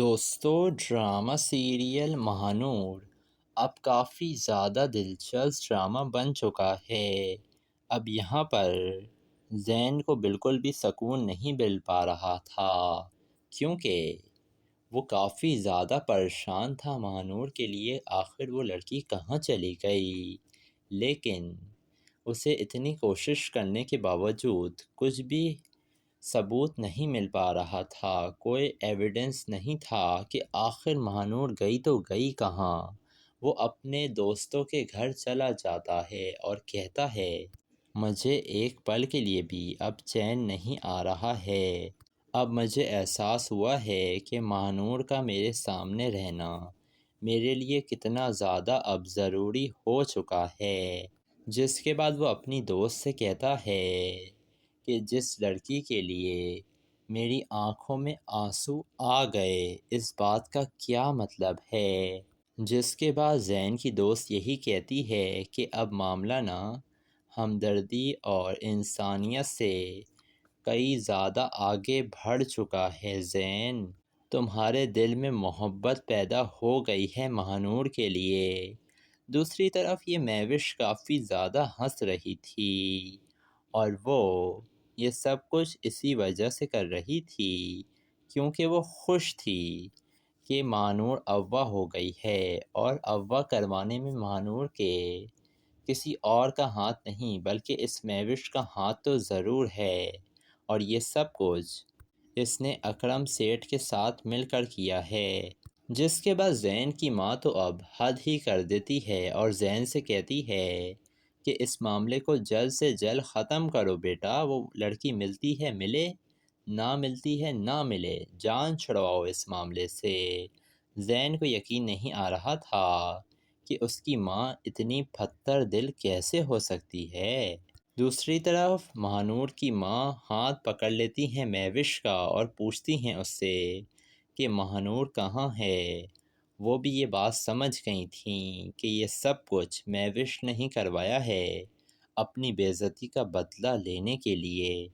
دوستو، drama serial Mahnoor اب کافی زیادہ دلچسپ ڈرامہ بن چکا ہے۔ اب یہاں پر زین کو بالکل بھی سکون نہیں مل پا رہا تھا، کیونکہ وہ کافی زیادہ پریشان تھا مہانور کے لیے، آخر وہ لڑکی کہاں چلی گئی۔ لیکن اسے اتنی کوشش کرنے کے باوجود کچھ بھی ثبوت نہیں مل پا رہا تھا، کوئی ایویڈنس نہیں تھا کہ آخر مہانور گئی تو گئی کہاں۔ وہ اپنے دوستوں کے گھر چلا جاتا ہے اور کہتا ہے، مجھے ایک پل کے لیے بھی اب چین نہیں آ رہا ہے۔ اب مجھے احساس ہوا ہے کہ مہانور کا میرے سامنے رہنا میرے لیے کتنا زیادہ اب ضروری ہو چکا ہے۔ جس کے بعد وہ اپنی دوست سے کہتا ہے کہ جس لڑکی کے لیے میری آنکھوں میں آنسو آ گئے، اس بات کا کیا مطلب ہے۔ جس کے بعد زین کی دوست یہی کہتی ہے کہ اب معاملہ نہ ہمدردی اور انسانیت سے کئی زیادہ آگے بڑھ چکا ہے۔ زین، تمہارے دل میں محبت پیدا ہو گئی ہے مہانور کے لیے۔ دوسری طرف یہ مہوش کافی زیادہ ہنس رہی تھی، اور وہ یہ سب کچھ اسی وجہ سے کر رہی تھی کیونکہ وہ خوش تھی کہ مہانور اغوا ہو گئی ہے، اور اغوا کروانے میں مہانور کے کسی اور کا ہاتھ نہیں بلکہ اس مہوش کا ہاتھ تو ضرور ہے، اور یہ سب کچھ اس نے اکرم سیٹھ کے ساتھ مل کر کیا ہے۔ جس کے بعد زین کی ماں تو اب حد ہی کر دیتی ہے اور زین سے کہتی ہے کہ اس معاملے کو جلد سے جلد ختم کرو بیٹا، وہ لڑکی ملتی ہے ملے، نہ ملتی ہے نہ ملے، جان چھڑواؤ اس معاملے سے۔ زین کو یقین نہیں آ رہا تھا کہ اس کی ماں اتنی پتھر دل کیسے ہو سکتی ہے۔ دوسری طرف مہانور کی ماں ہاتھ پکڑ لیتی ہیں مہوش کا اور پوچھتی ہیں اس سے کہ مہانور کہاں ہے۔ وہ بھی یہ بات سمجھ گئی تھیں کہ یہ سب کچھ مہوش نے ہی کروایا ہے اپنی بے عزتی کا بدلہ لینے کے لیے۔